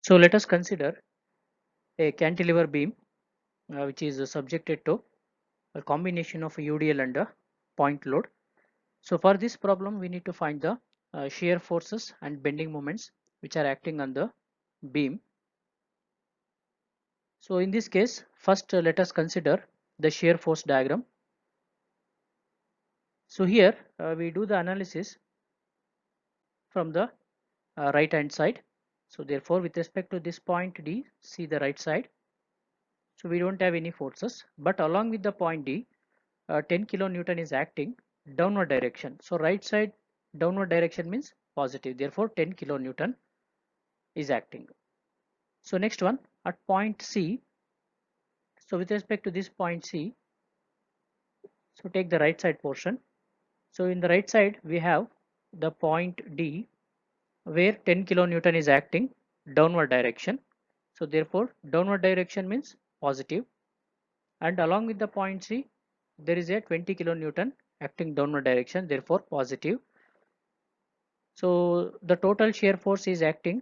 So let us consider a cantilever beam which is subjected to a combination of a UDL and a point load. So for this problem we need to find the shear forces and bending moments which are acting on the beam. So in this case first let us consider the shear force diagram. So here we do the analysis from the right hand side. So therefore with respect to this point D, see the right side. So we don't have any forces, but along with the point D, 10 kilonewton is acting downward direction. So right side downward direction means positive. Therefore 10 kilonewton is acting. So next one at point C. So with respect to this point C, so take the right side portion. So in the right side we have the point D where 10 kilonewton is acting downward direction. So therefore downward direction means positive, and along with the point C there is a 20 kilonewton acting downward direction, therefore positive. So the total shear force is acting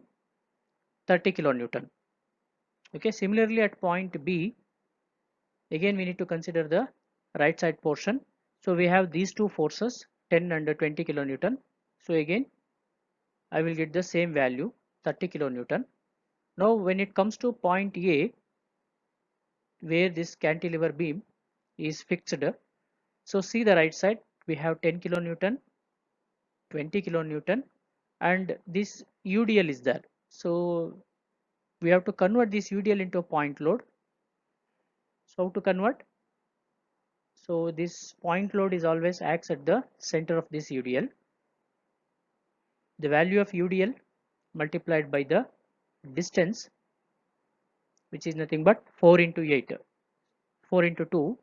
30 kilonewton. Okay, similarly at point B, again we need to consider the right side portion. So we have these two forces 10 and 20 kilonewton. So again I will get the same value 30 kilonewton. Now when it comes to point A where this cantilever beam is fixed, so see the right side we have 10 kilonewton, 20 kilonewton, and this UDL is there. So we have to convert this UDL into a point load. So how to convert? So this point load is always acts at the center of this UDL. The value of UDL multiplied by the distance, which is nothing but 4 into 8, 4 into 2,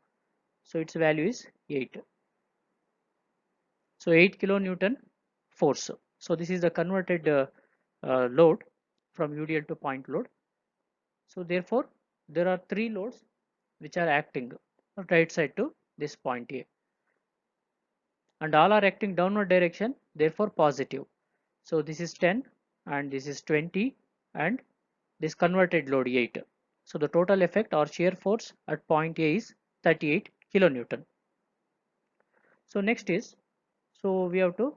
so its value is 8. So 8 kilonewton force. So this is the converted load from UDL to point load. So therefore there are three loads which are acting right side to this point A, and all are acting downward direction, therefore positive. So this is 10 and this is 20 and this converted load 8. So the total effect or shear force at point A is 38 kilonewton. So next is, so we have to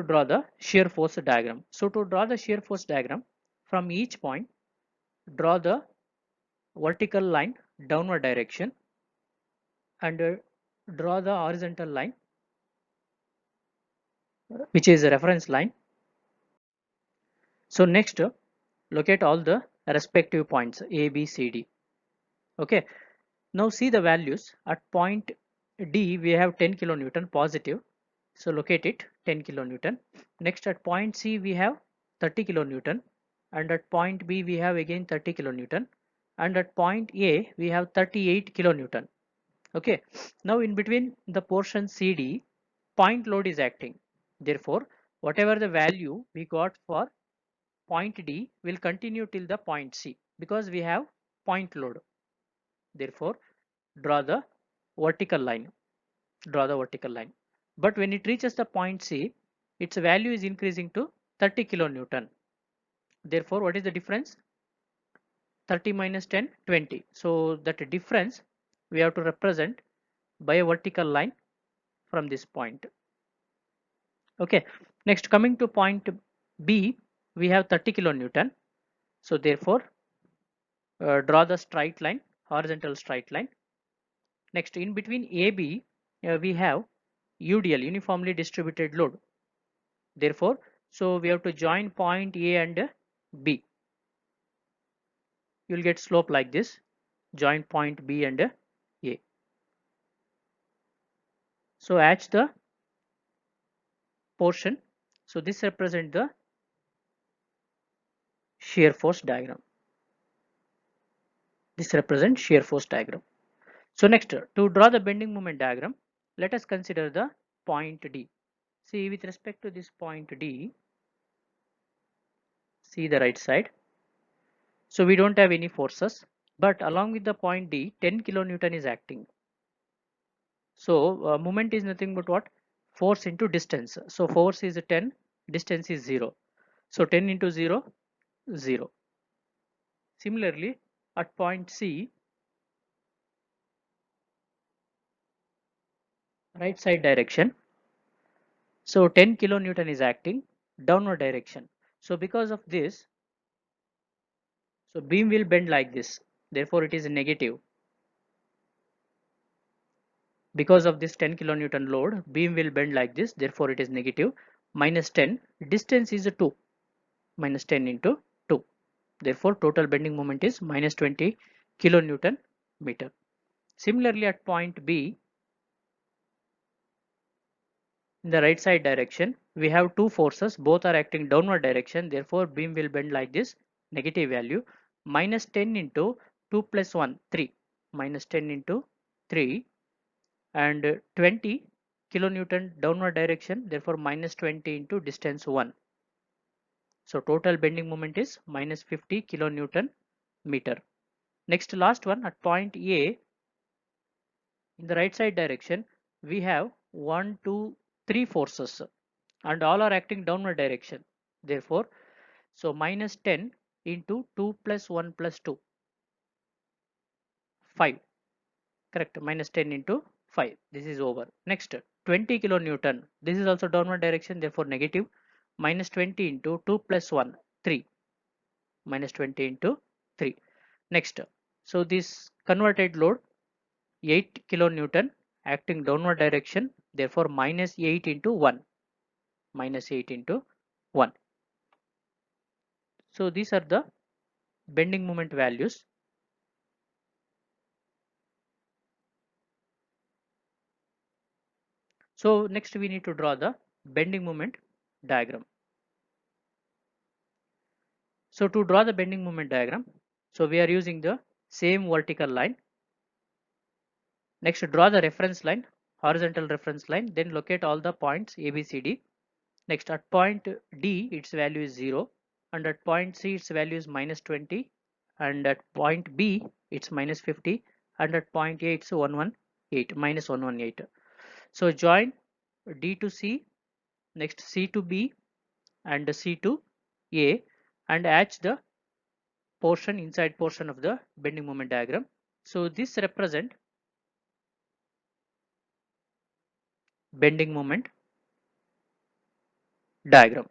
draw the shear force diagram. So to draw the shear force diagram, from each point draw the vertical line downward direction and draw the horizontal line which is a reference line. So next locate all the respective points A, B, C, D. Okay, now see the values at point D we have 10 kilonewton positive, so locate it 10 kilonewton. Next at point C we have 30 kilonewton, and at point B we have again 30 kilonewton, and at point A we have 38 kilonewton. Okay, now in between the portion CD point load is acting, therefore whatever the value we got for point D will continue till the point C because we have point load. Therefore draw the vertical line, but when it reaches the point C its value is increasing to 30 kilonewton. Therefore what is the difference? 30 minus 10, 20. So that difference we have to represent by a vertical line from this point. Okay, next coming to point B we have 30 kilonewton. So therefore draw the straight line, horizontal straight line. Next in between AB we have UDL, uniformly distributed load. Therefore so we have to join point A and B. You will get slope like this, join point B and A. So hatch the portion. So this represents the shear force diagram. This represents shear force diagram. So next, to draw the bending moment diagram, let us consider the point D. See, with respect to this point D, see the right side. So we don't have any forces, but along with the point D, 10 kilonewton is acting. So moment is nothing but what? Force into distance. So force is 10, distance is 0. So 10 into 0, 0. Similarly, at point C, right side direction. So 10 kilonewton is acting downward direction. So because of this, so beam will bend like this. Therefore, it is negative. Because of this 10 kilonewton load, beam will bend like this. Therefore, it is negative. Minus 10. Distance is 2. Minus 10 into 2. Therefore, total bending moment is minus 20 kilonewton meter. Similarly, at point B, in the right side direction, we have two forces, both are acting downward direction. Therefore, beam will bend like this, negative value. Minus 10 into 2 plus 1, 3. Minus 10 into 3 and 20 kilonewton downward direction. Therefore, minus 20 into distance 1. So, total bending moment is minus 50 kilonewton meter. Next, last one at point A, in the right side direction, we have 1, 2, 3 forces and all are acting downward direction. Therefore, so minus 10 into 2 plus 1 plus 2, 5. Correct. Minus 10 into 5. This is over. Next, 20 kilonewton. This is also downward direction. Therefore, negative. Minus 20 into 2 plus 1, 3. Minus 20 into 3. Next, so this converted load 8 kilonewton acting downward direction. Therefore, minus 8 into 1. Minus 8 into 1. So these are the bending moment values. So next we need to draw the bending moment diagram. So to draw the bending moment diagram, so we are using the same vertical line. Next, draw the reference line, horizontal reference line, then locate all the points A, B, C, D. Next, at point D, its value is 0, and at point C, its value is minus 20, and at point B, it's minus 50, and at point A, it's 118, minus 118. So join D to C, next C to B, and C to A, and hatch the portion inside portion of the bending moment diagram. So this represent bending moment diagram.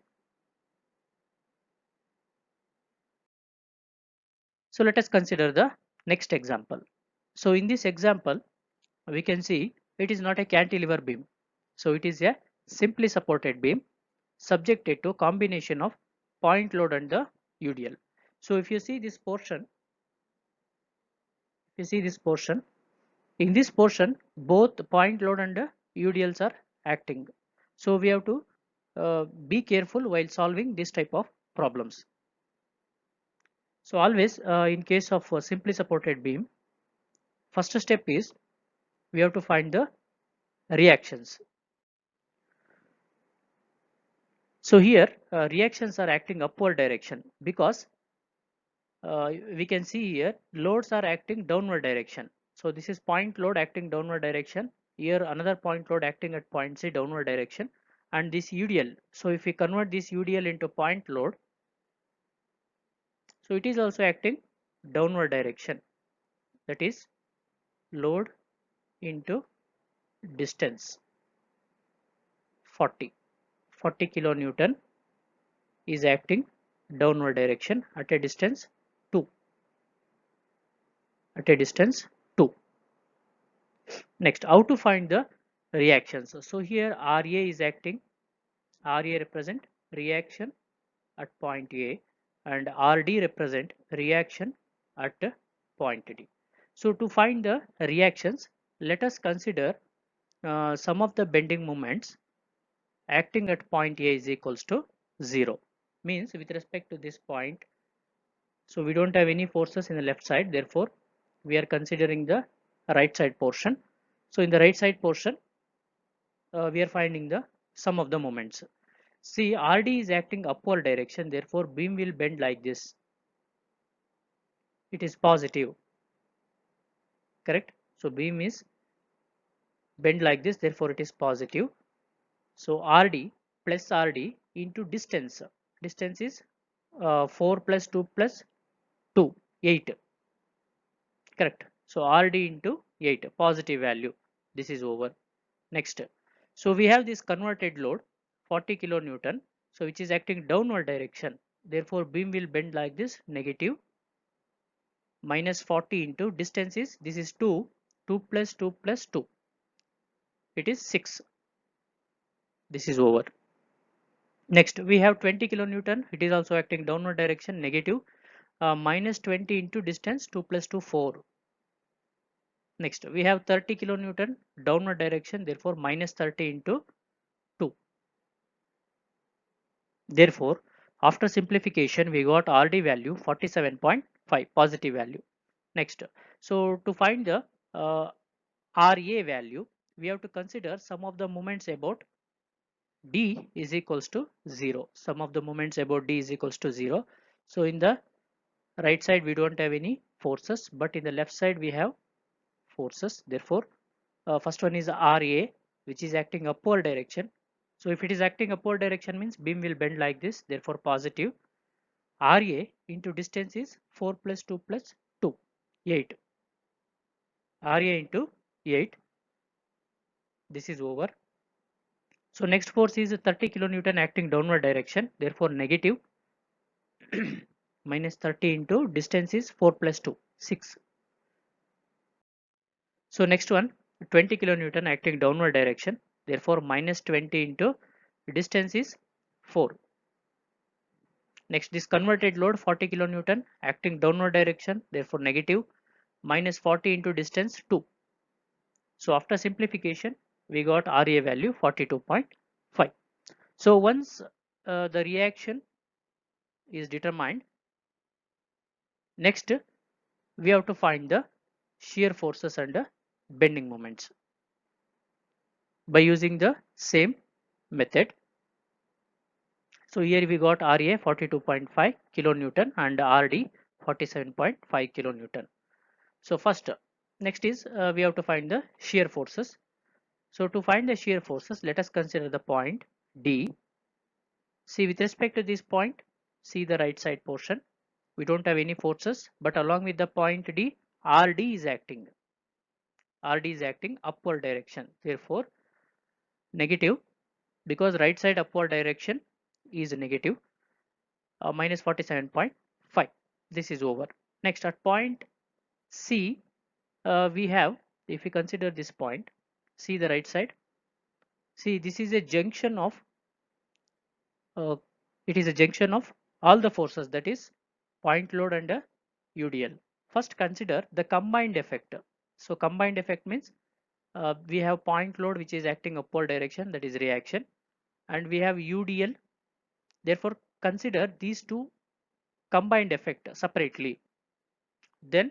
So let us consider the next example. So in this example, we can see it is not a cantilever beam. So it is a simply supported beam subjected to combination of point load and the UDL. So if you see this portion, in this portion, both point load and UDLs are acting. So we have to be careful while solving this type of problems. So always in case of simply supported beam, first step is we have to find the reactions. So here reactions are acting upward direction because we can see here loads are acting downward direction. So this is point load acting downward direction. Here another point load acting at point C downward direction, and this UDL. So if we convert this UDL into point load, so it is also acting downward direction. That is load into distance 40 kilonewton is acting downward direction at a distance 2. Next, how to find the reactions? So here RA is acting, RA represent reaction at point A, and RD represent reaction at point D. So to find the reactions, let us consider some of the bending moments acting at point A is equals to 0. Means with respect to this point, so we don't have any forces in the left side, therefore we are considering the right side portion. So in the right side portion, we are finding the sum of the moments. See, RD is acting upward direction, therefore beam will bend like this. It is positive, correct? So beam is bend like this, therefore it is positive. So RD plus RD into distance. Distance is 4 plus 2 plus 2, 8, correct? So RD into 8, positive value. This is over. Next, so we have this converted load 40 kilonewton, so which is acting downward direction. Therefore beam will bend like this, negative minus 40 into distance is, this is 2, 2 plus 2 plus 2, it is 6. This is over. Next we have 20 kilonewton, it is also acting downward direction, negative, minus 20 into distance, 2 plus 2 4. Next we have 30 kilonewton, downward direction, therefore minus 30 into 2. Therefore after simplification we got RD value 47.5, positive value. Next, so to find the RA value, we have to consider some of the moments about D is equals to 0. Some of the moments about D is equals to 0. So in the right side we don't have any forces, but in the left side we have forces. Therefore first one is RA, which is acting upward direction. So if it is acting upward direction means beam will bend like this, therefore positive. RA into distance is 4 plus 2 plus 2, 8. RA into 8. This is over. So next force is 30 kilonewton acting downward direction, therefore negative minus 30 into distance is 4 plus 2, 6. So next one 20 kilonewton acting downward direction, therefore minus 20 into distance is 4. Next this converted load 40 kilonewton acting downward direction, therefore negative, minus 40 into distance 2. So after simplification we got RA value 42.5. So once the reaction is determined, next we have to find the shear forces and bending moments by using the same method. So here we got RA 42.5 kilonewton and RD 47.5 kilonewton. So first, next is we have to find the shear forces. So to find the shear forces, let us consider the point D. See, with respect to this point, see the right side portion. We don't have any forces, but along with the point D, RD is acting. RD is acting upward direction. Therefore, negative, because right side upward direction is negative, minus 47.5. This is over. Next at point C, we have, if we consider this point, see the right side. See, this is a junction of, uh, it is a junction of all the forces, that is point load and UDL. First consider the combined effect. So combined effect means we have point load which is acting upward direction, that is reaction, and we have UDL. Therefore consider these two combined effect separately. Then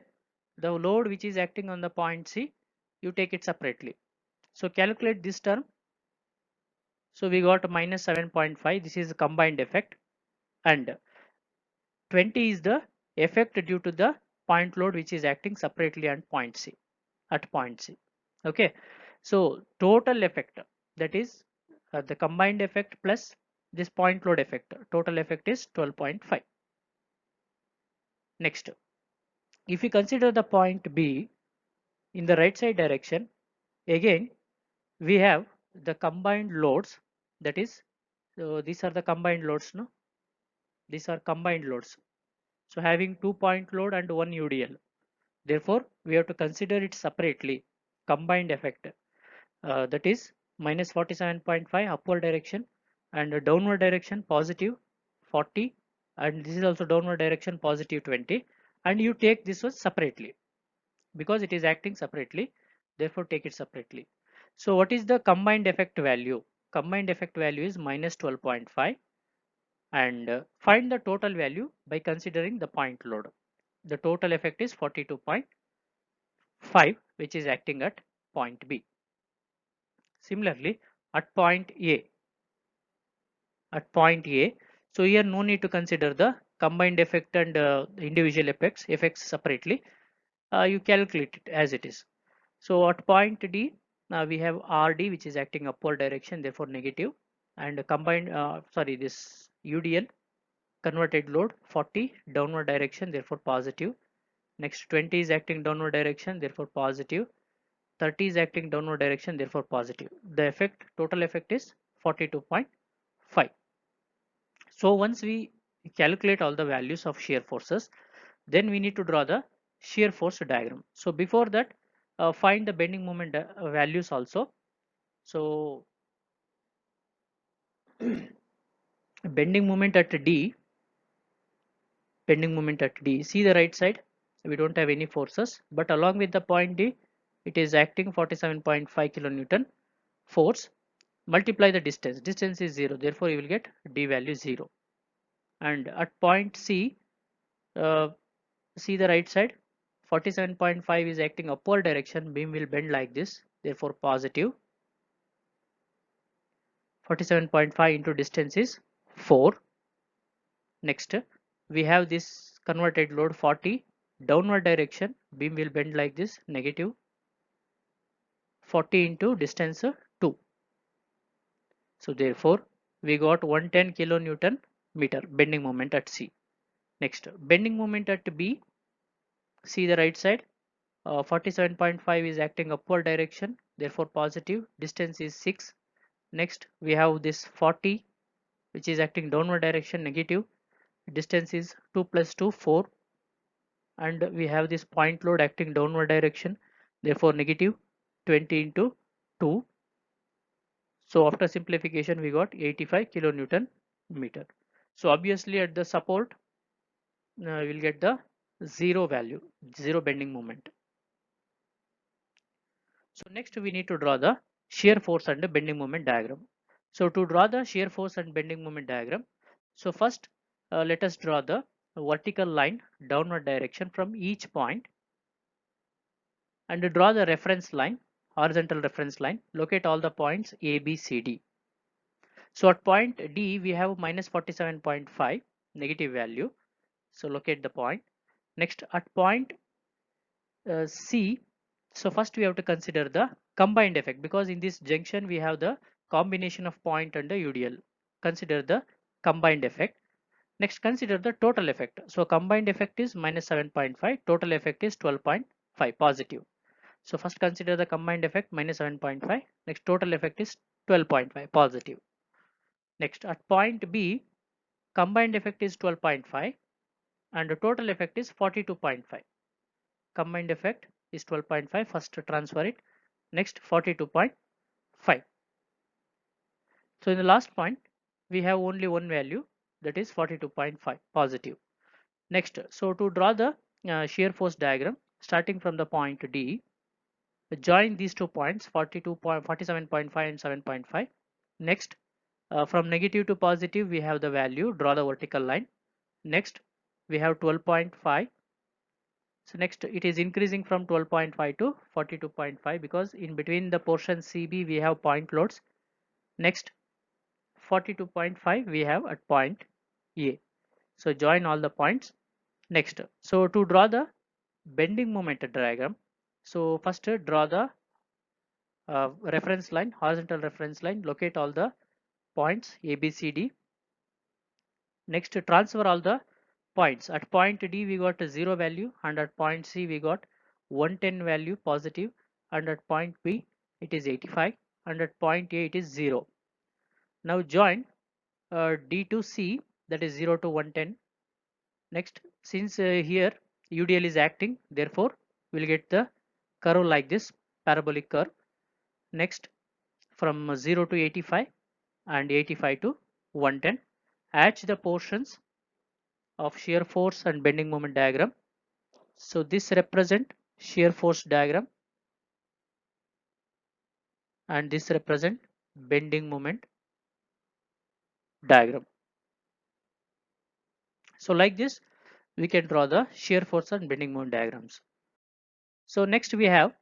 the load which is acting on the point C, you take it separately. So calculate this term. So we got minus 7.5. This is the combined effect, and 20 is the effect due to the point load which is acting separately at point C. Okay, so total effect, that is the combined effect plus this point load effect, total effect is 12.5. Next, if we consider the point B in the right side direction, again we have the combined loads, that is, so these are the combined loads, no, these are combined loads, so having 2-point load and 1 UDL. Therefore we have to consider it separately, combined effect, that is minus 47.5 upward direction and downward direction positive 40, and this is also downward direction positive 20, and you take this one separately because it is acting separately, therefore take it separately. So what is the combined effect value? Combined effect value is minus 12.5, and find the total value by considering the point load. The total effect is 42.5. 5 which is acting at point B. Similarly, at point A, so here no need to consider the combined effect and individual effects separately. You calculate it as it is. So at point D, we have RD which is acting upward direction, therefore negative, and combined, this UDL converted load 40 downward direction, therefore positive. Next 20 is acting downward direction, therefore positive. 30 is acting downward direction, therefore positive. The total effect is 42.5. So once we calculate all the values of shear forces, then we need to draw the shear force diagram. So before that, find the bending moment values also. So bending moment at D, see the right side, we don't have any forces, but along with the point D, it is acting 47.5 kilonewton force. Multiply the distance is 0, therefore you will get D value 0. And at point C, uh, see the right side, 47.5 is acting upward direction, beam will bend like this, therefore positive. 47.5 into distance is 4. Next, we have this converted load 40 downward direction, beam will bend like this, negative. 40 into distance 2. So therefore we got 110 kilonewton meter bending moment at C. Next, bending moment at B, see the right side, 47.5 is acting upward direction, therefore positive, distance is 6. Next we have this 40 which is acting downward direction, negative, distance is 2 plus 2 4, and we have this point load acting downward direction, therefore negative 20 into 2. So after simplification we got 85 kilonewton meter. So obviously at the support we will get the zero value, zero bending moment. So next we need to draw the shear force and the bending moment diagram. So to draw the shear force and bending moment diagram, so first let us draw the vertical line downward direction from each point, and to draw the reference line, horizontal reference line, locate all the points A, B, C, D. So at point D we have minus 47.5 negative value. So locate the point. Next at point C, so first we have to consider the combined effect, because in this junction we have the combination of point and the UDL. Consider the combined effect. Next consider the total effect. So combined effect is minus 7.5, total effect is 12.5 positive. So first consider the combined effect minus 7.5, next total effect is 12.5 positive. Next at point B, combined effect is 12.5 and the total effect is 42.5. Combined effect is 12.5, first transfer it, next 42.5. So in the last point we have only one value, that is 42.5 positive. Next, so to draw the shear force diagram starting from the point D, join these 2 points 47.5 and 7.5. Next, from negative to positive we have the value, draw the vertical line. Next we have 12.5. So next it is increasing from 12.5 to 42.5 because in between the portion CB we have point loads. Next 42.5 we have at point A. So join all the points. Next, so to draw the bending moment diagram, so first draw the reference line, horizontal reference line, locate all the points A, B, C, D. Next transfer all the points. At point D we got a 0 value, and at point C we got 110 value positive, and at point B it is 85, and at point A it is 0. Now join D to C, that is 0 to 110. Next, since here UDL is acting, therefore we'll get the curve like this, parabolic curve. Next, from 0 to 85 and 85 to 110, hatch the portions of shear force and bending moment diagram. So this represent shear force diagram and this represent bending moment diagram. So like this we can draw the shear force and bending moment diagrams. So next we have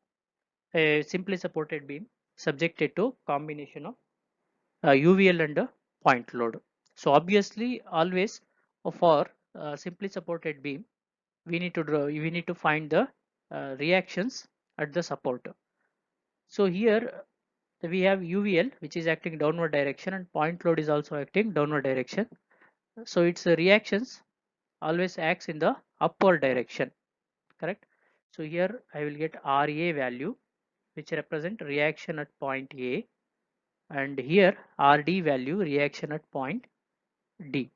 a simply supported beam subjected to combination of UVL and point load. So obviously always for simply supported beam we need to find the reactions at the support. So here we have UVL which is acting downward direction and point load is also acting downward direction. So its reactions always acts in the upward direction, correct? So here I will get RA value which represent reaction at point A, and here RD value reaction at point D.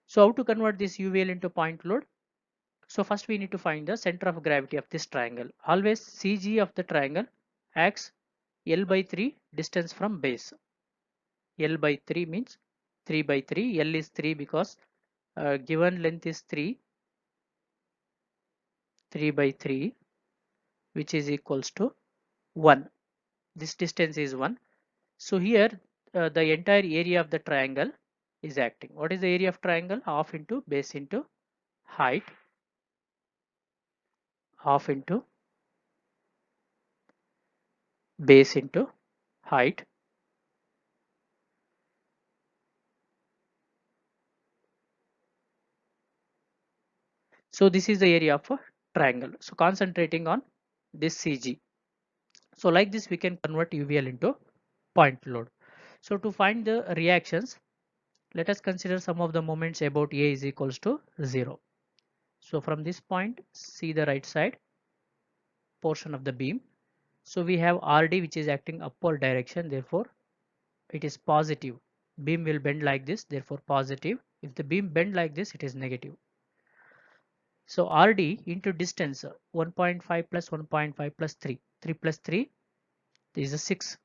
So how to convert this UVL into point load? So first we need to find the center of gravity of this triangle. Always CG of the triangle acts L by 3 distance from base. L by 3 means 3 by 3. L is 3 because given length is 3, 3 by 3, which is equals to 1. This distance is 1. So here the entire area of the triangle is acting. What is the area of triangle? Half into base into height, half into base into height. So this is the area of a triangle. So concentrating on this CG. So like this we can convert UVL into point load. So to find the reactions, let us consider some of the moments about A is equals to 0. So from this point, see the right side portion of the beam. So we have RD which is acting upward direction, therefore it is positive. Beam will bend like this, therefore positive. If the beam bend like this, it is negative. So RD into distance 1.5 plus 1.5 plus 3. 3 plus 3 is a 6.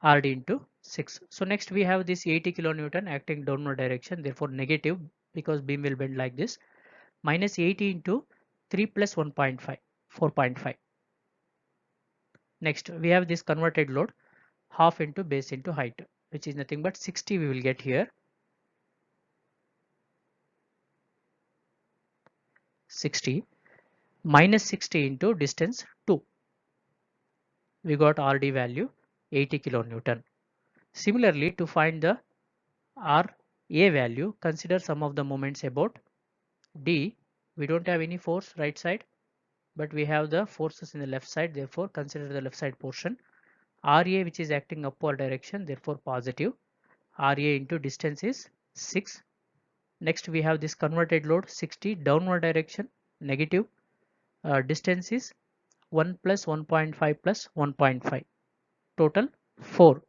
RD into 6. So next we have this 80 kilonewton acting downward direction, therefore negative because beam will bend like this. Minus 80 into 3 plus 1.5, 4.5. Next we have this converted load half into base into height, which is nothing but 60 we will get here. 60 minus 60 into distance 2. We got RD value 80 kilonewton. Similarly, to find the RA value, consider some of the moments about D. We don't have any force right side, but we have the forces in the left side, therefore consider the left side portion. RA which is acting upward direction, therefore positive. RA into distance is 6. Next we have this converted load 60 downward direction, negative. Distance is 1 plus 1.5 plus 1.5, total 4.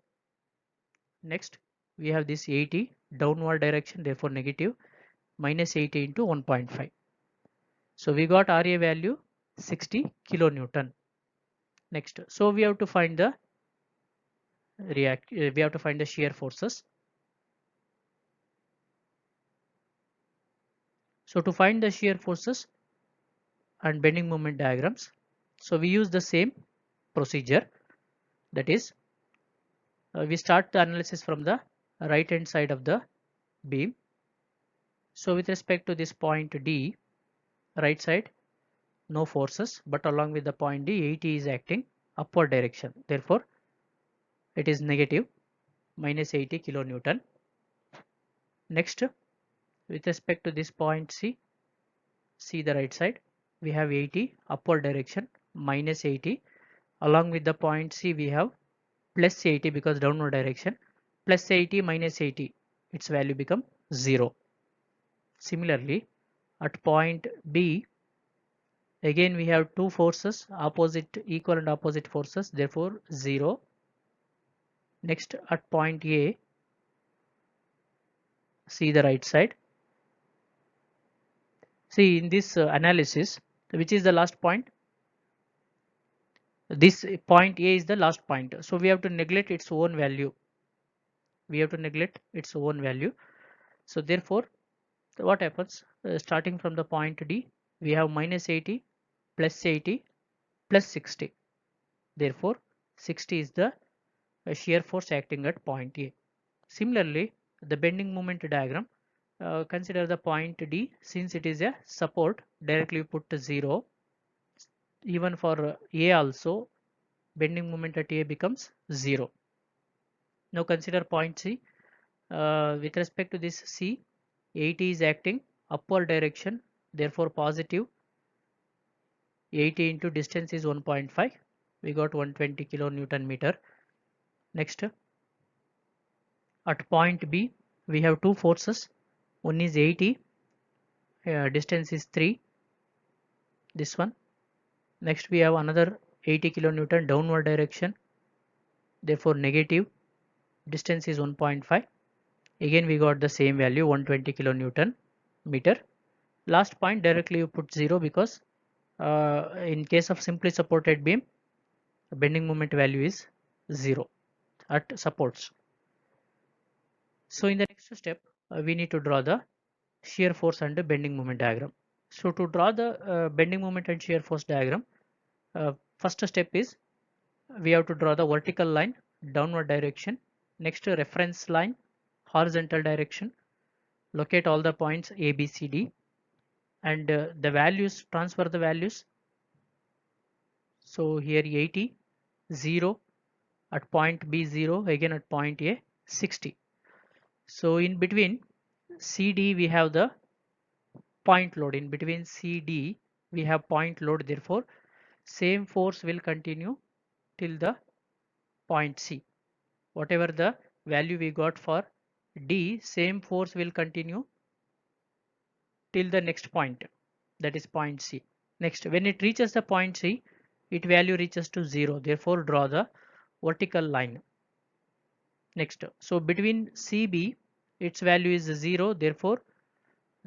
Next we have this 80 downward direction, therefore negative, minus 80 into 1.5. So we got RA value 60 kilonewton. Next, so we have to find the we have to find the shear forces. So to find the shear forces and bending moment diagrams, so we use the same procedure. That is, we start the analysis from the right hand side of the beam. So with respect to this point D, right side, no forces, but along with the point D, 80 is acting upward direction. Therefore, it is negative, minus 80 kilonewton. Next, with respect to this point C, see the right side, we have 80 upward direction, minus 80. Along with the point C, we have plus 80 because downward direction, plus 80 minus 80, its value become 0. Similarly, at point B, again we have two forces, opposite, equal and opposite forces, therefore 0. Next at point A, see the right side. See in this analysis, which is the last point? This point A is the last point. So we have to neglect its own value. We have to neglect its own value. So therefore, what happens? Starting from the point D, we have minus 80, plus 80, plus 60. Therefore, 60 is the shear force acting at point A. Similarly, the bending moment diagram, consider the point D. Since it is a support, directly put 0. Even for A also, bending moment at A becomes 0. Now consider point C. With respect to this C, 80 is acting upward direction, therefore positive. 80 into distance is 1.5. We got 120 kilonewton meter. Next, at point B, we have two forces. One is 80, distance is 3. This one. Next, we have another 80 kilonewton downward direction, therefore negative. Distance is 1.5. Again, we got the same value, 120 kilonewton meter. Last point, directly you put 0 because in case of simply supported beam, bending moment value is 0 at supports. So in the next step, we need to draw the shear force and the bending moment diagram. So to draw the bending moment and shear force diagram, first step is we have to draw the vertical line, downward direction. Next, reference line, horizontal direction. Locate all the points A, B, C, D, and the values, transfer the values. So here 80, 0, at point B 0, again at point A 60. So in between CD we have the point load. In between CD we have point load, therefore same force will continue till the point C. Whatever the value we got for D, same force will continue till the next point, that is point C. Next, when it reaches the point C, its value reaches to 0, therefore draw the vertical line. Next, so between CB, its value is 0, therefore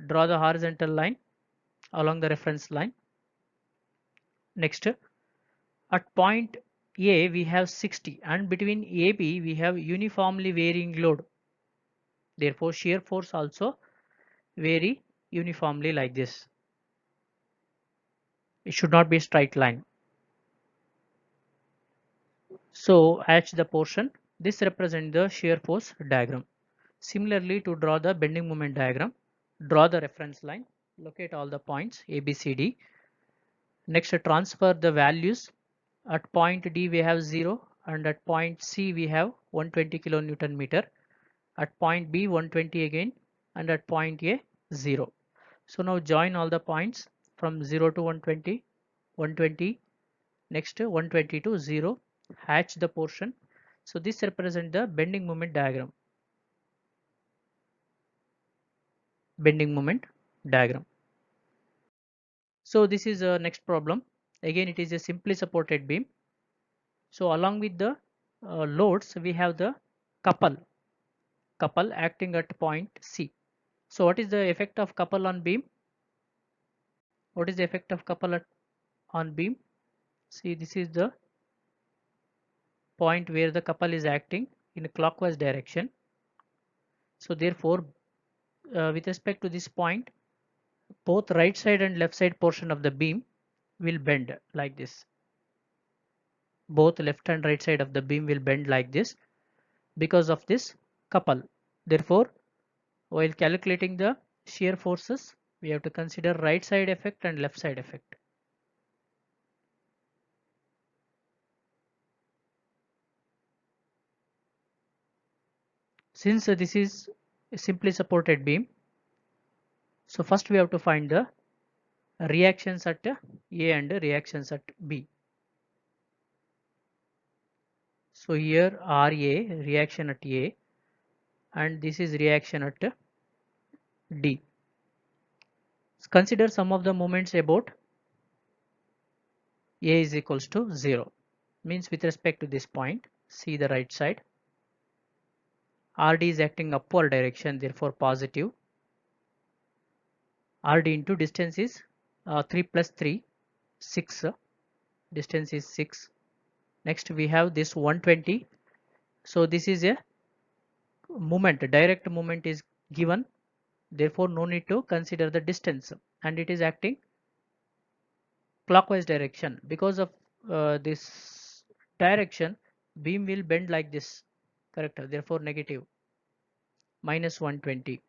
draw the horizontal line along the reference line. Next, at point A we have 60 and between AB we have uniformly varying load. Therefore shear force also vary uniformly like this. It should not be a straight line. So hatch the portion. This represents the shear force diagram. Similarly, to draw the bending moment diagram, draw the reference line, locate all the points A, B, C, D. Next, transfer the values. At point D we have 0 and at point C we have 120 kilonewton meter. At point B 120 again and at point A 0. So now join all the points from 0 to 120, 120, next 120 to 0, hatch the portion. So this represents the bending moment diagram. Bending moment diagram. So this is a next problem. Again, it is a simply supported beam. So along with the loads, we have the couple acting at point C. So what is the effect of couple on beam? What is the effect of couple on beam? See, this is the point where the couple is acting in a clockwise direction. So therefore, with respect to this point, both right side and left side portion of the beam will bend like this. Both left and right side of the beam will bend like this because of this couple. Therefore, while calculating the shear forces, we have to consider right side effect and left side effect. Since this is a simply supported beam, so first we have to find the reactions at A and reactions at B. So here RA, reaction at A, and this is reaction at D. Consider some of the moments about A is equals to 0. Means with respect to this point, see the right side. RD is acting upward direction, therefore positive. RD into distance is 3 plus 3, 6. Distance is 6. Next we have this 120. So this is a moment, direct moment is given. Therefore no need to consider the distance, and it is acting clockwise direction. Because of this direction, beam will bend like this, correct? Therefore negative, minus 120.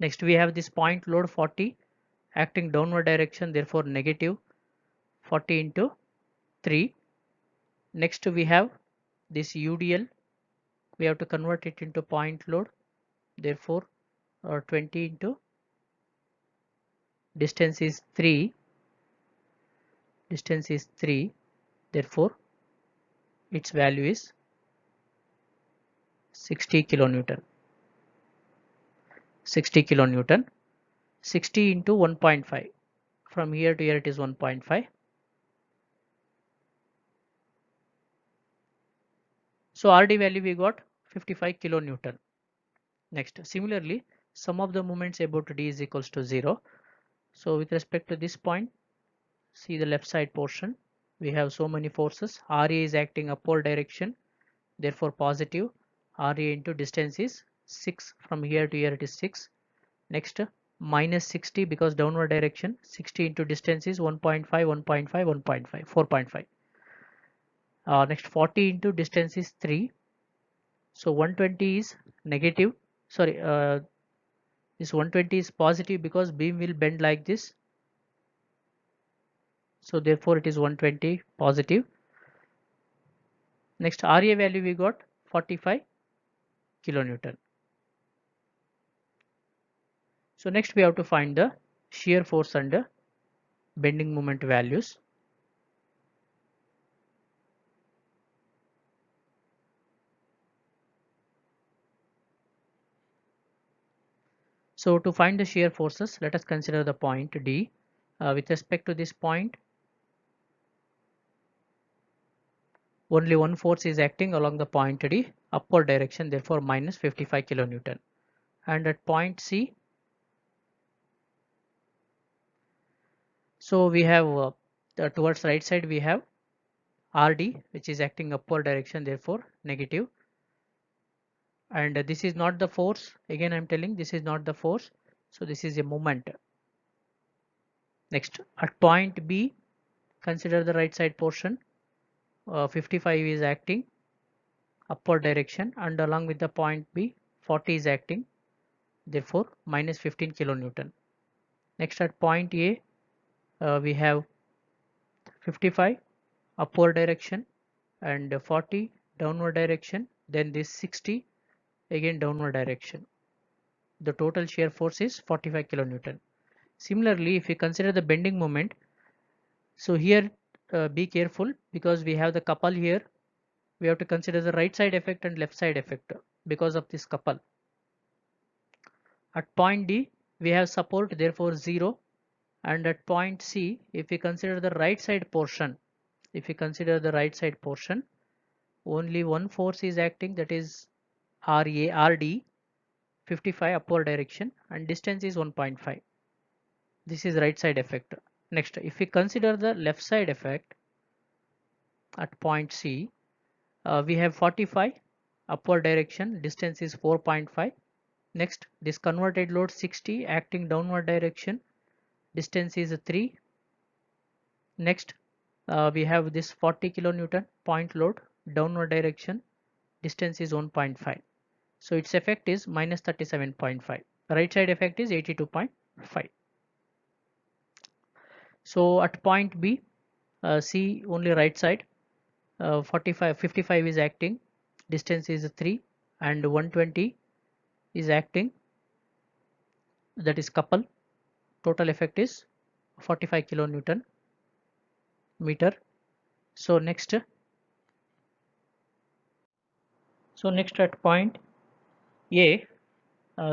Next we have this point load 40 acting downward direction, therefore negative 40 into 3. Next we have this UDL, we have to convert it into point load, therefore 20 into distance is 3, therefore its value is 60 kilonewton. 60 kilonewton, 60 into 1.5, from here to here it is 1.5. So RD value we got 55 kilonewton. Next, similarly, sum of the moments about D is equals to 0. So with respect to this point, see the left side portion, we have so many forces. RA is acting upward direction, therefore positive. RA into distance is 6, from here to here it is 6. Next, minus 60 because downward direction, 60 into distance is 1.5, 1.5, 1.5, 4.5. Next, 40 into distance is 3. So 120 is negative, sorry, this 120 is positive because beam will bend like this. So therefore it is 120 positive. Next, RA value we got 45 kilonewton. So next we have to find the shear force and the bending moment values. So to find the shear forces, let us consider the point D. With respect to this point, only one force is acting along the point D, upward direction, therefore minus 55 kilonewton. And at point C, so we have towards right side we have RD, which is acting upward direction, therefore negative. And this is not the force, again I am telling this is not the force, so this is a moment. Next, at point B, consider the right side portion, 55 is acting upward direction, and along with the point B 40 is acting, therefore minus 15 kilonewton. Next, at point A, we have 55 upward direction and 40 downward direction, then this 60 again downward direction. The total shear force is 45 kilonewton. Similarly, if we consider the bending moment, so here be careful because we have the couple here. We have to consider the right side effect and left side effect because of this couple. At point D, we have support, therefore 0. And at point C, if we consider the right side portion, only one force is acting, that is RD, 55 upward direction, and distance is 1.5. This is right side effect. Next, if we consider the left side effect at point C, we have 45 upward direction, distance is 4.5. Next, this converted load 60 acting downward direction, distance is 3. Next, we have this 40 kilonewton point load, downward direction, distance is 1.5. So its effect is minus 37.5. Right side effect is 82.5. So at point B, see only right side, 55 is acting, distance is 3, and 120 is acting, that is couple. Total effect is 45 kilonewton meter. So next at point A,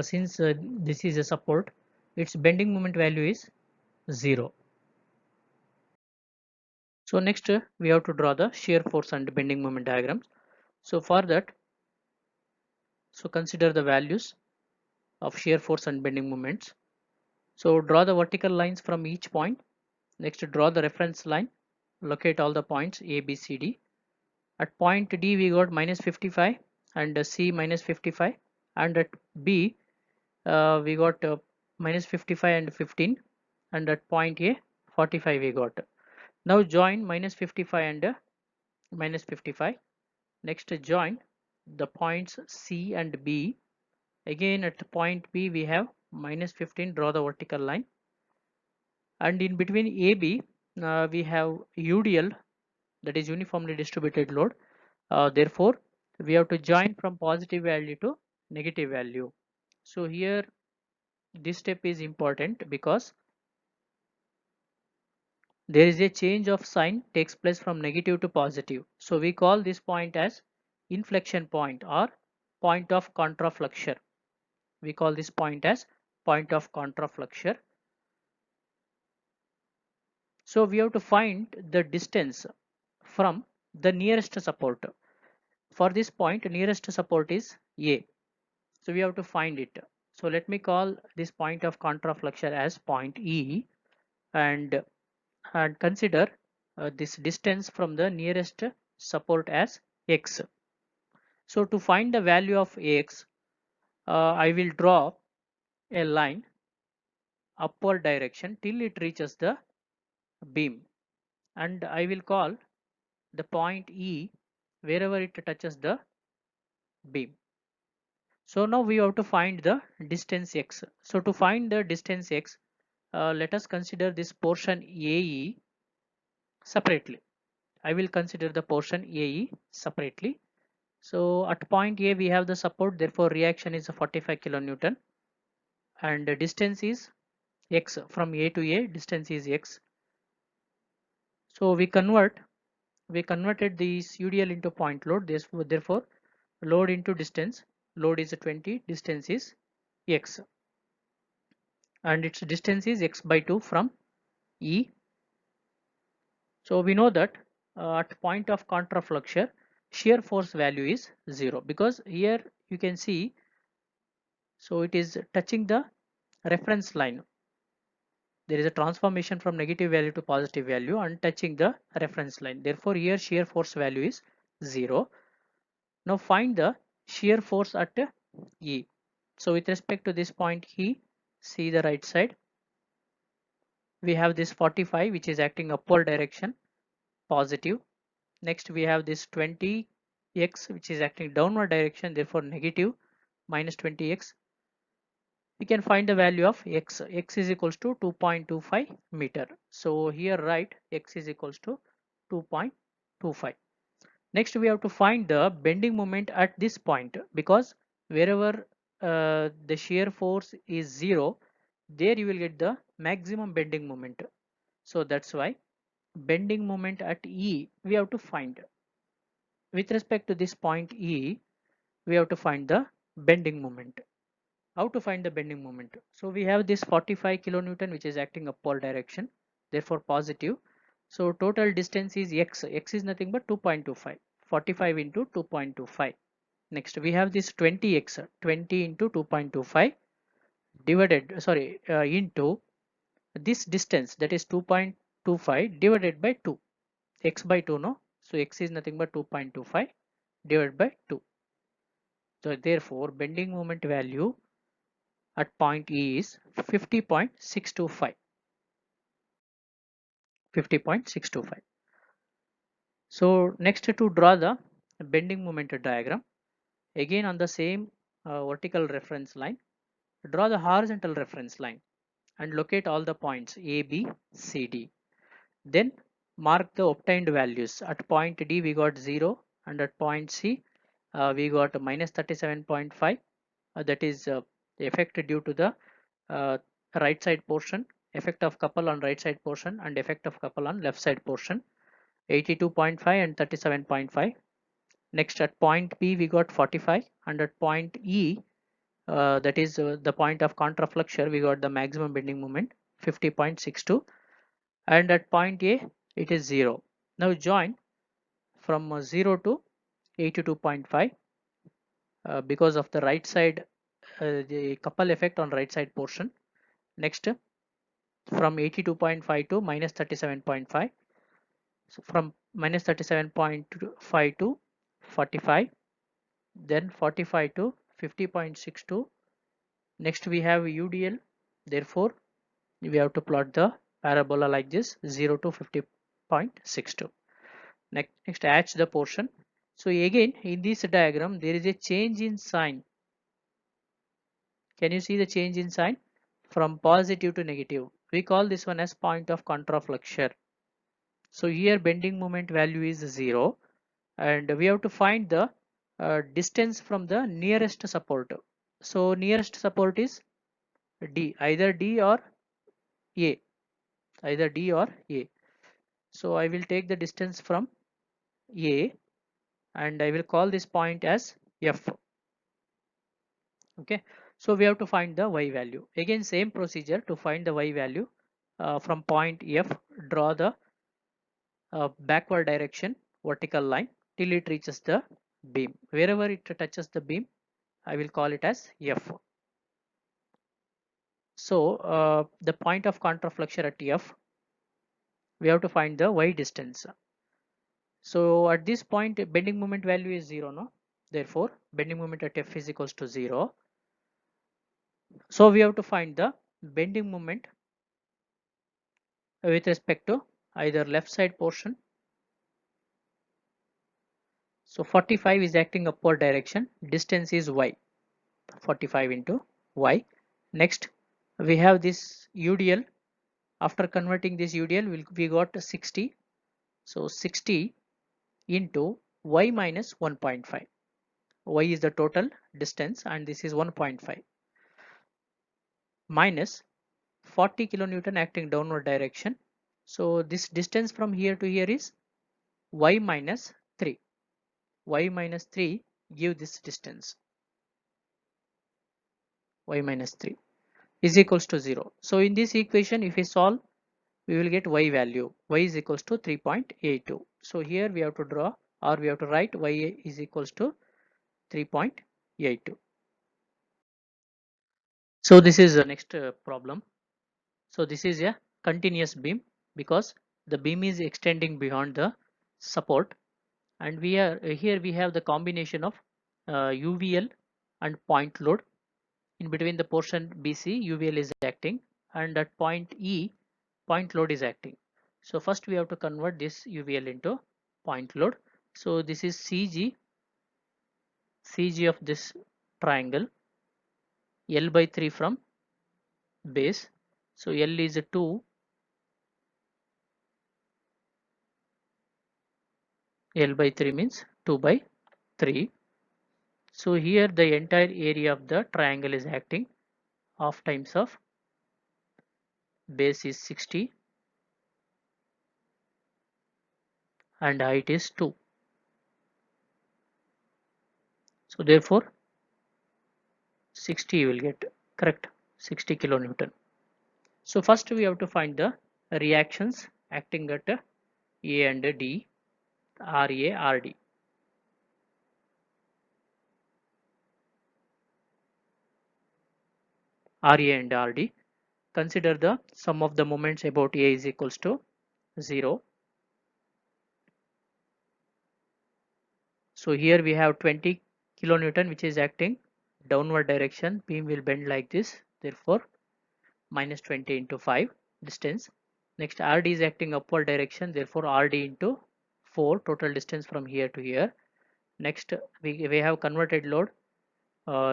since this is a support, its bending moment value is 0. So next we have to draw the shear force and bending moment diagrams. So for that, so consider the values of shear force and bending moments. So draw the vertical lines from each point. Next, draw the reference line. Locate all the points A, B, C, D. At point D, we got minus 55 and C minus 55. And at B, we got minus 55 and 15. And at point A, 45 we got. Now join minus 55 and minus 55. Next, join the points C and B. Again, at point B, we have minus 15, draw the vertical line, and in between AB we have UDL, that is uniformly distributed load. Therefore we have to join from positive value to negative value. So here this step is important because there is a change of sign takes place from negative to positive. So we call this point as inflection point or point of contrafluxure. We call this point as point of contrafluxure. So we have to find the distance from the nearest support. For this point, nearest support is A. So we have to find it. So let me call this point of contrafluxure as point E, and consider this distance from the nearest support as X. So to find the value of X, I will draw a line upward direction till it reaches the beam, and I will call the point E wherever it touches the beam. So now we have to find the distance X. So to find the distance X, let us consider this portion AE separately. I will consider the portion AE separately. So at point A we have the support, therefore reaction is 45 kilonewton, and the distance is X. From A to A distance is X. So we converted this UDL into point load. Therefore load into distance, load is 20, distance is X, and its distance is X by 2 from E. So we know that at point of contrafluxure shear force value is 0, because here you can see, so it is touching the reference line. There is a transformation from negative value to positive value and touching the reference line. Therefore here shear force value is 0. Now find the shear force at E. So with respect to this point E, see the right side, we have this 45 which is acting upward direction, positive. Next we have this 20x which is acting downward direction, therefore negative, minus 20x. We can find the value of x. X is equals to 2.25 meter. So here write x is equals to 2.25. Next we have to find the bending moment at this point, because wherever the shear force is 0, there you will get the maximum bending moment. So that's why bending moment at E we have to find. With respect to this point E, we have to find the bending moment. How to find the bending moment? So we have this 45 kilonewton which is acting upward direction, therefore positive. So total distance is X. X is nothing but 2.25. 45 into 2.25. Next we have this 20x, 20 into 2.25 divided, into this distance, that is 2.25 divided by 2. X by 2, no? So X is nothing but 2.25 divided by 2. So therefore bending moment value at point E is 50.625. 50.625. So next, to draw the bending moment diagram, again on the same vertical reference line, draw the horizontal reference line and locate all the points A, B, C, D. Then mark the obtained values. At point D we got 0, and at point C we got minus 37.5. That is the effect due to the right side portion, effect of couple on right side portion, and effect of couple on left side portion, 82.5 and 37.5. Next at point B we got 45, and at point E, that is the point of contrafluxure, we got the maximum bending moment 50.62, and at point A it is 0. Now join from 0 to 82.5 because of the right side, the couple effect on right side portion. Next from 82.5 to minus 37.5. So from minus 37.5 to 45, then 45 to 50.62. Next we have UDL. Therefore we have to plot the parabola like this, 0 to 50.62. Next hatch the portion. So again in this diagram there is a change in sign. Can you see the change in sign from positive to negative? We call this one as point of contraflexure. So here bending moment value is 0, and we have to find the distance from the nearest support. So nearest support is D, either D or A, either D or A. So I will take the distance from A and I will call this point as F. Okay, so we have to find the Y value. Again, same procedure to find the Y value. From point F, draw the backward direction vertical line till it reaches the beam. Wherever it touches the beam, I will call it as F. So the point of contraflexure at F, we have to find the Y distance. So at this point bending moment value is 0, no? Therefore bending moment at F is equals to 0. So we have to find the bending moment with respect to either left side portion. So 45 is acting upward direction, distance is Y, 45 into Y. Next we have this UDL. After converting this UDL, we got 60. So 60 into Y minus 1.5. Y is the total distance and this is 1.5 minus 40 kilonewton acting downward direction. So this distance from here to here is Y minus 3. Y minus 3 give this distance. Y minus 3 is equals to 0. So in this equation, if we solve, we will get Y value. Y is equals to 3.82. So here we have to draw, or we have to write Y is equals to 3.82. So this is the next problem. So this is a continuous beam because the beam is extending beyond the support, and we are here we have the combination of UVL and point load. In between the portion BC, UVL is acting, and at point E, point load is acting. So first we have to convert this UVL into point load. So this is CG of this triangle, L by 3 from base. So L is 2, L by 3 means 2 by 3. So here the entire area of the triangle is acting, half times of base is 60 and height is 2. So therefore 60 you will get, correct, 60 kilonewton. So first we have to find the reactions acting at A and D, RA, RD. RA and RD. Consider the sum of the moments about A is equals to 0. So here we have 20 kilonewton which is acting downward direction. Beam will bend like this. Therefore minus 20 into 5 distance. Next RD is acting upward direction. Therefore RD into 4 total distance from here to here. Next we have converted load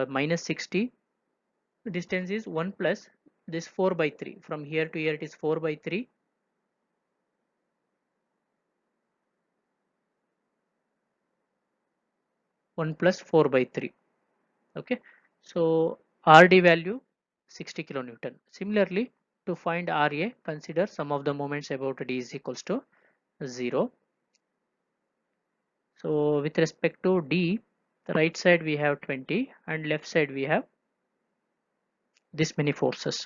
minus 60. Distance is 1 plus this 4 by 3. From here to here it is 4 by 3. One plus 4 by 3. Okay, so RD value 60 kilonewton. Similarly, to find RA, consider sum of the moments about D is equals to 0. So with respect to D, the right side we have 20 and left side we have this many forces.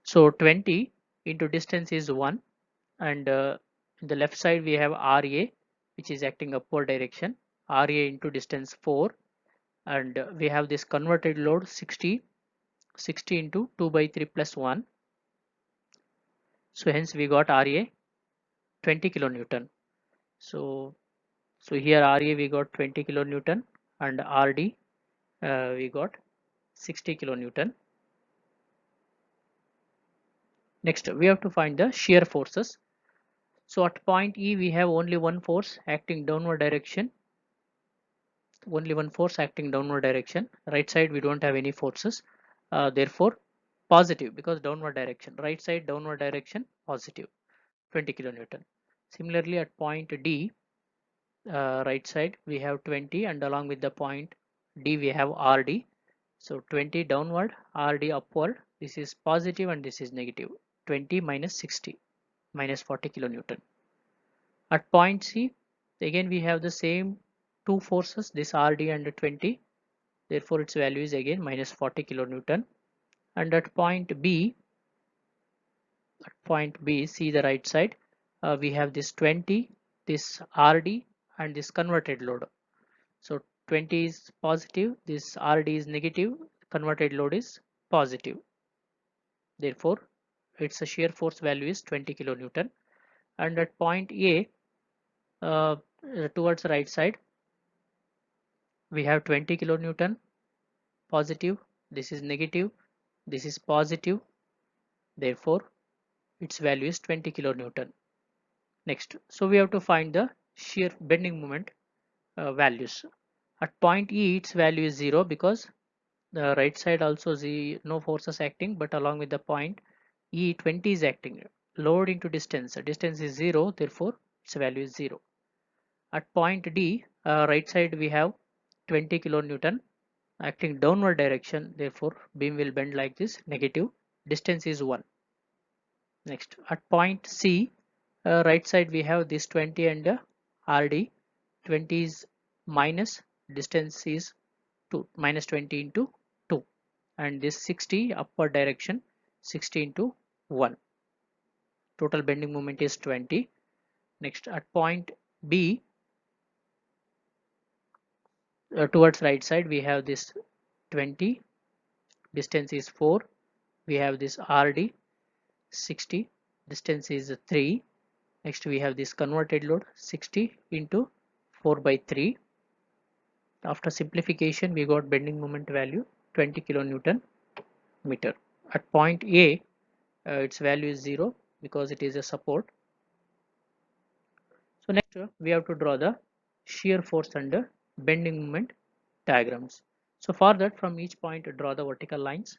So 20 into distance is 1, and in the left side we have RA which is acting upward direction, RA into distance 4, and we have this converted load 60 into 2 by 3 plus 1. So hence we got RA 20 kilonewton. So here RA we got 20 kilonewton and RD we got 60 kilonewton. Next we have to find the shear forces. So at point E we have only one force acting downward direction. Right side we don't have any forces, therefore positive because downward direction, right side downward direction positive 20 kilonewton. Similarly at point D, right side we have 20 and along with the point D we have RD. So 20 downward, RD upward, this is positive and this is negative. 20 minus 60 minus 40 kilonewton. At point C, again we have the same two forces, this RD and 20, therefore its value is again minus 40 kilonewton. And at point B, see the right side, we have this 20, this RD and this converted load. So 20 is positive, this RD is negative, converted load is positive. Therefore, its shear force value is 20 kilonewton. And at point A, towards the right side, we have 20 kilonewton positive, this is negative, this is positive. Therefore, its value is 20 kilonewton. Next, so we have to find the shear bending moment values. At point E, its value is 0 because the right side also no forces acting, but along with the point E, 20 is acting. Load into distance, distance is 0, therefore its value is 0. At point D, right side we have 20 kilonewton acting downward direction, therefore beam will bend like this, negative, distance is 1. Next, at point C, right side we have this 20 and RD. 20 is minus, distance is 2, minus 20 into 2, and this 60 upward direction, 60 into 1. Total bending moment is 20. Next, at point B, towards right side we have this 20, distance is 4. We have this RD 60, distance is 3. Next we have this converted load 60 into 4 by 3. After simplification we got bending moment value 20 kilonewton meter. At point A, its value is 0 because it is a support. So next we have to draw the shear force and bending moment diagrams. So for that, from each point draw the vertical lines.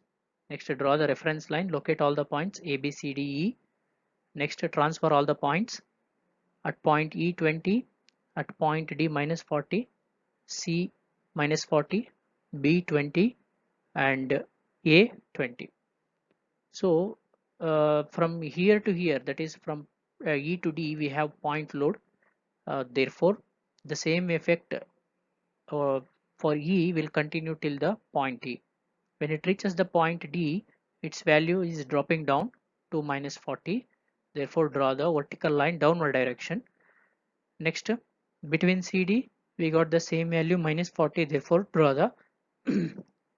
Next draw the reference line, locate all the points A, B, C, D, E. Next transfer all the points at point E 20, at point D minus 40, C minus 40, B 20 and A 20. So from here to here, that is from E to D, we have point load. Therefore, the same effect for E will continue till the point E. When it reaches the point D, its value is dropping down to minus 40. Therefore, draw the vertical line downward direction. Next, between CD, we got the same value minus 40. Therefore, draw the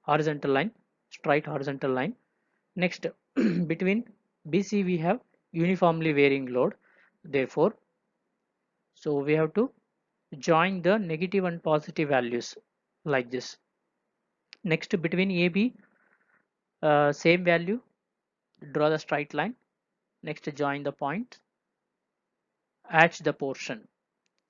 horizontal line, straight horizontal line. Next, between BC, we have uniformly varying load. Therefore, so we have to join the negative and positive values like this. Next, between AB, same value, draw the straight line. Next, join the point, hatch the portion.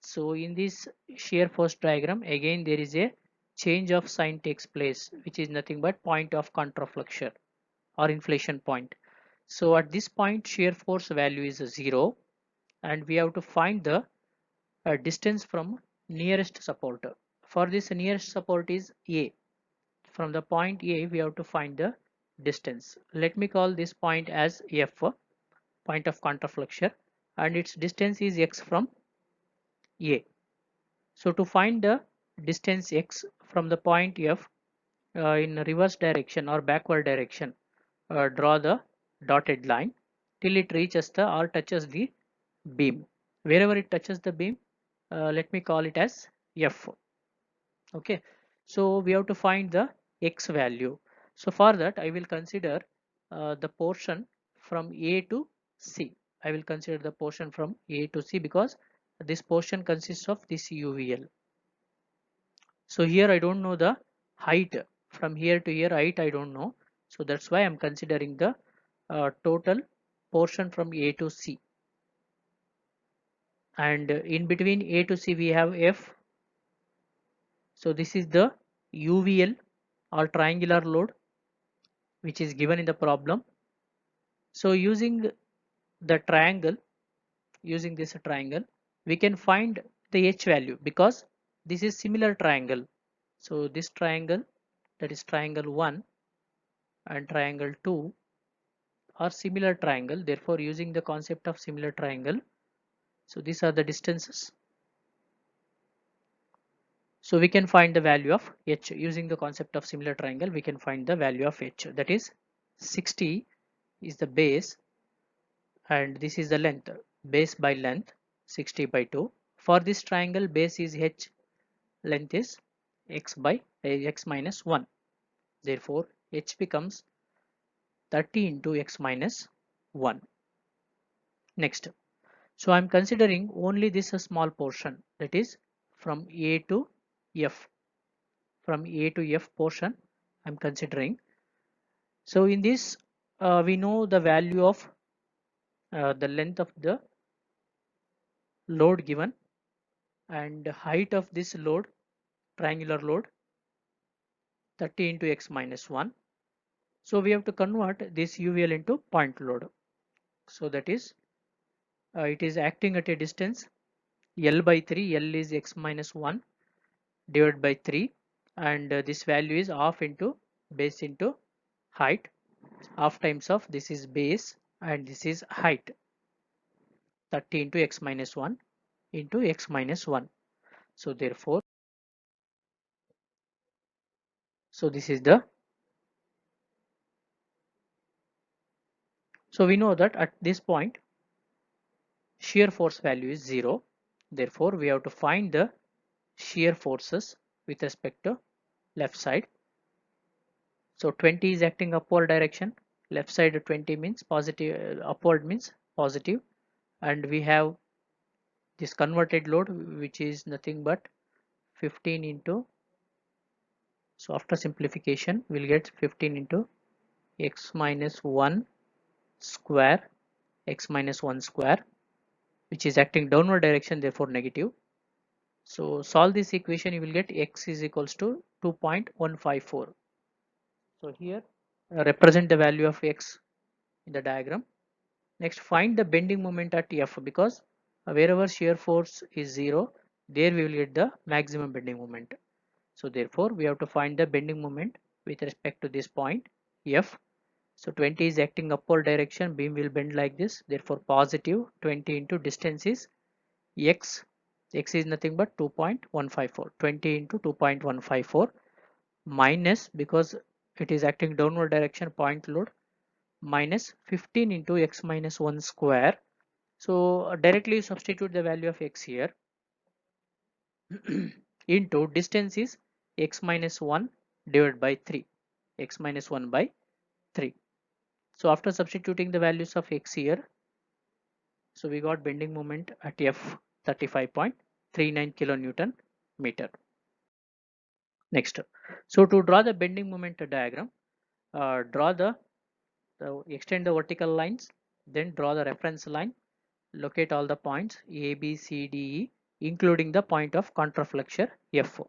So in this shear force diagram, again there is a change of sign takes place, which is nothing but point of contraflexure or inflation point. So at this point, shear force value is 0, and we have to find the distance from nearest support. For this, nearest support is A. From the point A, we have to find the distance. Let me call this point as F, point of contraflexure, and its distance is x from A. So to find the distance x from the point F in reverse direction or backward direction, draw the dotted line till it reaches the or touches the beam. Wherever it touches the beam, let me call it as F. Okay, so we have to find the x value. So for that, I will consider the portion from A to C. I will consider the portion from A to C because this portion consists of this UVL. So here I don't know the height from here to here, height I don't know. So that's why I'm considering the total portion from A to C. And in between A to C we have F. So this is the UVL or triangular load. which is given in the problem. So using the triangle, using this triangle, we can find the h value because this is similar triangle. So this triangle, that is triangle 1 and triangle 2 are similar triangle. Therefore, using the concept of similar triangle, so these are the distances. So we can find the value of h using the concept of similar triangle. We can find the value of h, that is 60 is the base and this is the length, base by length 60 by 2. For this triangle, base is h, length is x by x minus 1. Therefore, h becomes 30 into x minus 1. Next, so I'm considering only this a small portion, that is from A to F. From A to F portion I'm considering. So in this, we know the value of the length of the load given and height of this load, triangular load, 30 into x minus 1. So we have to convert this UVL into point load. So that is, it is acting at a distance L by 3. L is x minus 1 divided by 3, and this value is half into base into height. Half times of this is base and this is height, 30 into x minus 1 into x minus 1. So therefore, so this is the, so we know that at this point shear force value is 0. Therefore, we have to find the shear forces with respect to left side. So 20 is acting upward direction, left side 20 means positive, upward means positive, and we have this converted load which is nothing but 15 into, so after simplification we'll get 15 into x minus 1 square, x minus 1 square, which is acting downward direction, therefore negative. So solve this equation, you will get x is equals to 2.154. So here represent the value of x in the diagram. Next, find the bending moment at F, because wherever shear force is 0, there we will get the maximum bending moment. So therefore, we have to find the bending moment with respect to this point F. So 20 is acting upward direction, beam will bend like this. Therefore, positive 20 into distance is x. X is nothing but 2.154. 20 into 2.154 minus, because it is acting downward direction, point load, minus 15 into x minus 1 square. So directly substitute the value of x here into distance is x minus 1 divided by 3, x minus 1 by 3. So after substituting the values of x here, so we got bending moment at F 35.39 kilonewton meter. Next, so to draw the bending moment diagram, draw extend the vertical lines, then draw the reference line, locate all the points A, B, C, D, E, including the point of contraflexure F.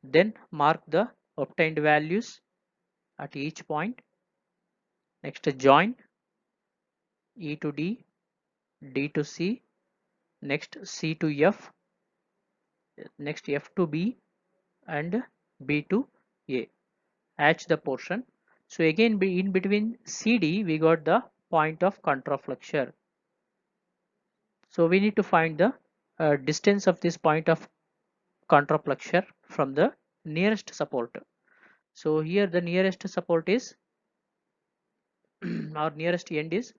Then mark the obtained values at each point. Next, join E to D, D to C, next C to F, next F to B, and B to A. Hatch the portion. So again, in between CD, we got the point of contraflexure. So we need to find the distance of this point of contraflexure from the nearest support. So here the nearest support is our nearest end is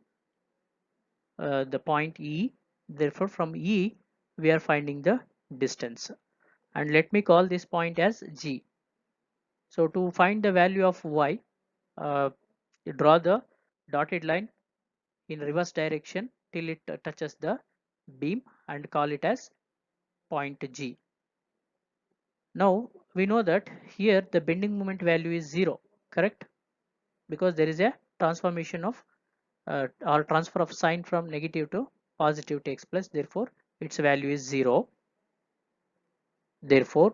the point E. Therefore, from E we are finding the distance, and let me call this point as G. So to find the value of Y, uh, draw the dotted line in reverse direction till it touches the beam and call it as point G. Now we know that here the bending moment value is 0, correct? Because there is a transformation of or transfer of sign from negative to positive takes place. Therefore, its value is 0. Therefore,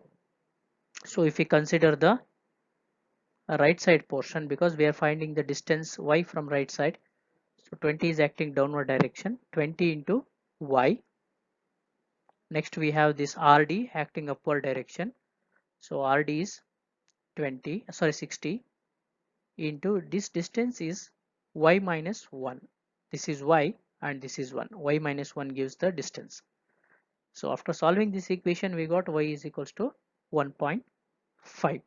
so if we consider the right side portion because we are finding the distance y from right side. So 20 is acting downward direction, 20 into y. Next we have this RD acting upward direction. So RD is 60 into this distance is y minus 1. This is y and this is 1. Y minus 1 gives the distance. So after solving this equation we got y is equals to 1.5.